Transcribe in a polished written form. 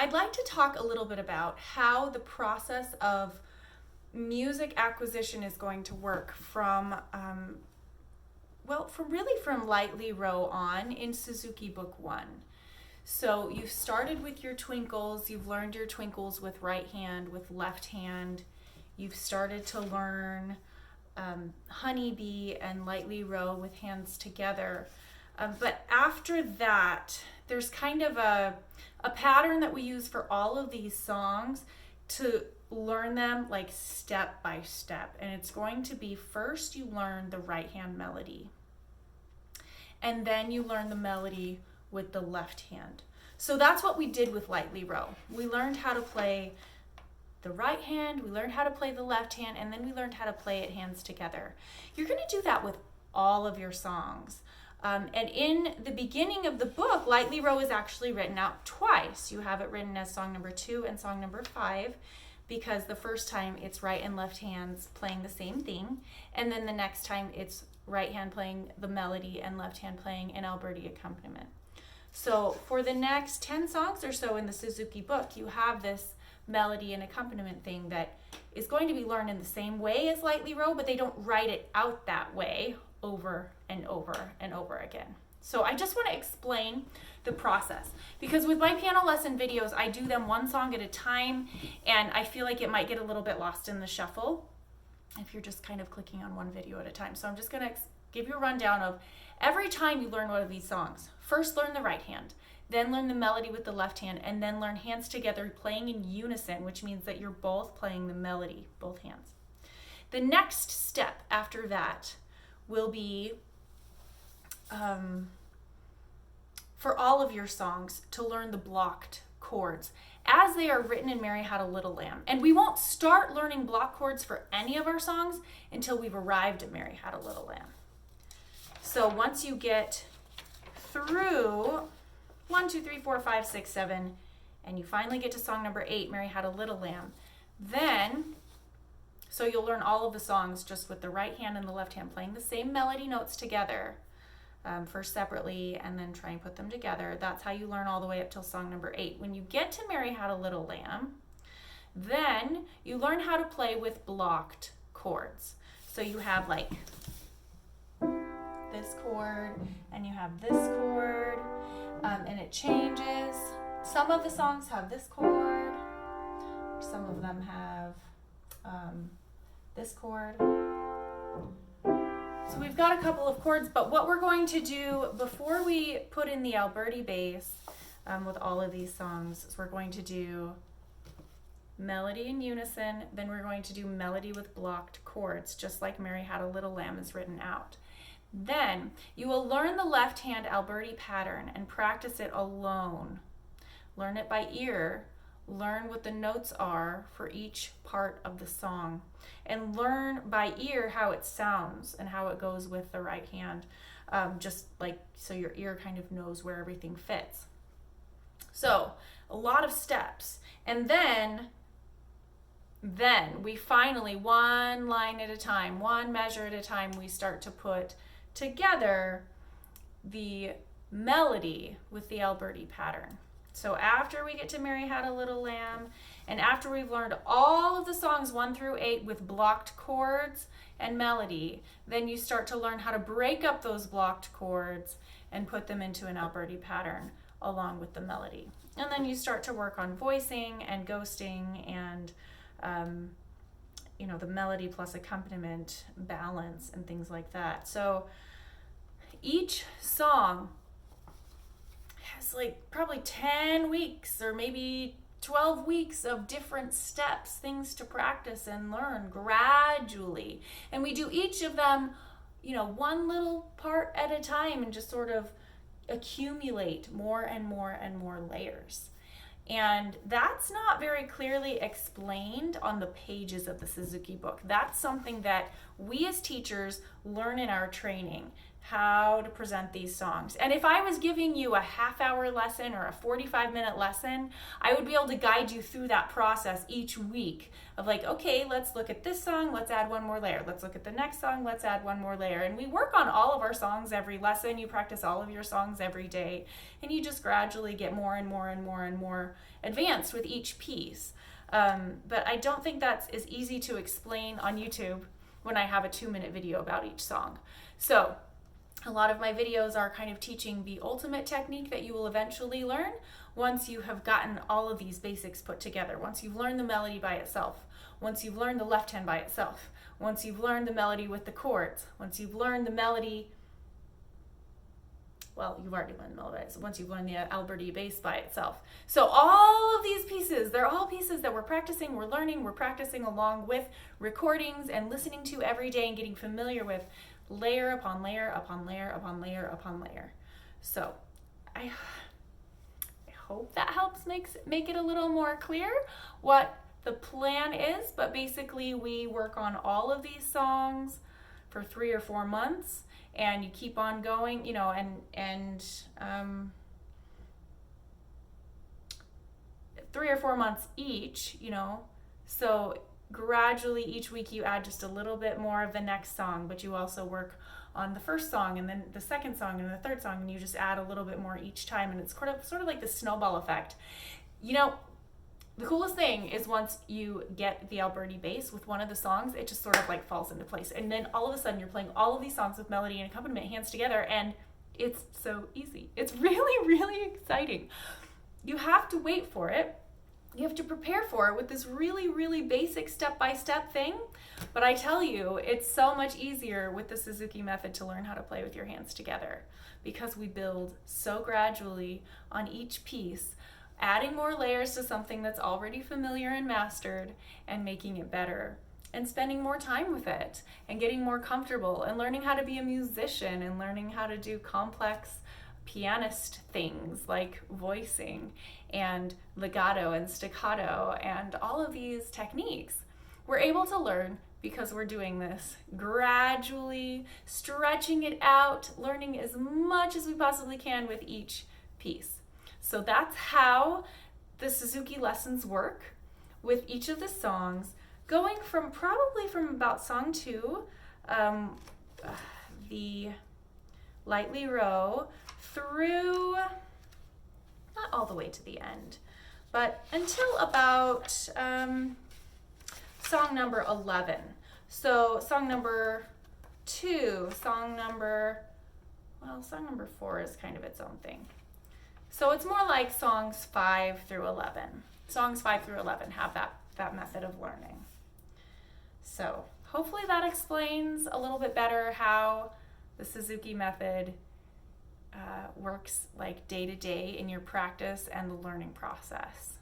I'd like to talk a little bit about how the process of music acquisition is going to work from lightly row on in Suzuki Book 1. So you've started with your twinkles, you've learned your twinkles with right hand, with left hand. You've started to learn honeybee and lightly row with hands together. But after that, there's kind of a pattern that we use for all of these songs to learn them like step by step. And it's going to be first you learn the right hand melody. And then you learn the melody with the left hand. So that's what we did with lightly row. We learned how to play the right hand, we learned how to play the left hand, and then we learned how to play it hands together. You're going to do that with all of your songs. And in the beginning of the book, lightly row is actually written out twice. You have it written as song number 2 and song number 5, because the first time it's right and left hands playing the same thing, and then the next time it's right hand playing the melody and left hand playing an Alberti accompaniment. So for the next 10 songs or so in the Suzuki book, you have this melody and accompaniment thing that is going to be learned in the same way as lightly row, but they don't write it out that way over and over and over again. So I just want to explain the process, because with my piano lesson videos, I do them one song at a time, and I feel like it might get a little bit lost in the shuffle if you're just kind of clicking on one video at a time. So I'm just going to give you a rundown of every time you learn one of these songs. First, learn the right hand, then learn the melody with the left hand, and then learn hands together playing in unison, which means that you're both playing the melody, both hands. The next step after that will be for all of your songs to learn the blocked chords as they are written in Mary Had a Little Lamb. And we won't start learning block chords for any of our songs until we've arrived at Mary Had a Little Lamb. So once you get through 1, 2, 3, 4, 5, 6, 7, and you finally get to song number 8, Mary Had a Little Lamb, so you'll learn all of the songs just with the right hand and the left hand playing the same melody notes together, first separately and then try and put them together. That's how you learn all the way up till song number 8. When you get to Mary Had a Little Lamb, then you learn how to play with blocked chords. So you have like this chord and you have this chord, and it changes. Some of the songs have this chord, some of them have this chord. So we've got a couple of chords, but what we're going to do before we put in the Alberti bass with all of these songs is we're going to do melody in unison, then we're going to do melody with blocked chords, just like Mary Had a Little Lamb is written out. Then you will learn the left hand Alberti pattern and practice it alone. Learn it by ear. Learn what the notes are for each part of the song, and learn by ear how it sounds and how it goes with the right hand, just like so your ear kind of knows where everything fits. So a lot of steps, and then we finally, one line at a time, one measure at a time, we start to put together the melody with the Alberti pattern. So after we get to Mary Had a Little Lamb, and after we've learned all of the songs 1 through 8 with blocked chords and melody, then you start to learn how to break up those blocked chords and put them into an Alberti pattern along with the melody. And then you start to work on voicing and ghosting and the melody plus accompaniment balance and things like that. So each song has like probably 10 weeks or maybe 12 weeks of different steps, things to practice and learn gradually. And we do each of them, one little part at a time and just sort of accumulate more and more and more layers. And that's not very clearly explained on the pages of the Suzuki book. That's something that we as teachers learn in our training. how to present these songs. And if I was giving you a half-hour lesson or a 45-minute lesson, I would be able to guide you through that process each week of like, okay, let's look at this song, let's add one more layer. Let's look at the next song, let's add one more layer. And we work on all of our songs every lesson. You practice all of your songs every day, and you just gradually get more and more and more and more advanced with each piece. But I don't think that's as easy to explain on YouTube when I have a 2-minute video about each song. So a lot of my videos are kind of teaching the ultimate technique that you will eventually learn once you have gotten all of these basics put together. Once you've learned the melody by itself, once you've learned the left hand by itself, once you've learned the melody with the chords, once you've learned the melody, well, you've already learned the melody, so once you've learned the Alberti bass by itself. So all of these pieces, they're all pieces that we're practicing, we're learning, we're practicing along with recordings and listening to every day and getting familiar with layer upon layer upon layer upon layer upon layer. So I hope that helps make it a little more clear what the plan is, but basically we work on all of these songs for 3 or 4 months, and you keep on going, you know, and 3 or 4 months each, you know, so gradually each week you add just a little bit more of the next song, but you also work on the first song and then the second song and the third song, and you just add a little bit more each time, and it's sort of like the snowball effect. You know, the coolest thing is once you get the Alberti bass with one of the songs, it just sort of like falls into place, and then all of a sudden you're playing all of these songs with melody and accompaniment hands together, and it's so easy. It's really, really exciting. You have to wait for it. You have to prepare for it with this really, really basic step-by-step thing. But I tell you, it's so much easier with the Suzuki method to learn how to play with your hands together, because we build so gradually on each piece, adding more layers to something that's already familiar and mastered and making it better, and spending more time with it and getting more comfortable and learning how to be a musician and learning how to do complex pianist things like voicing and legato and staccato and all of these techniques. We're able to learn because we're doing this gradually, stretching it out, learning as much as we possibly can with each piece. So that's how the Suzuki lessons work with each of the songs, going from probably from about song 2, the lightly row, through, not all the way to the end, but until about song number 11. So song number 2, song number 4 is kind of its own thing. So it's more like songs 5 through 11. Songs 5 through 11 have that method of learning. So hopefully that explains a little bit better how the Suzuki method works like day to day in your practice and the learning process.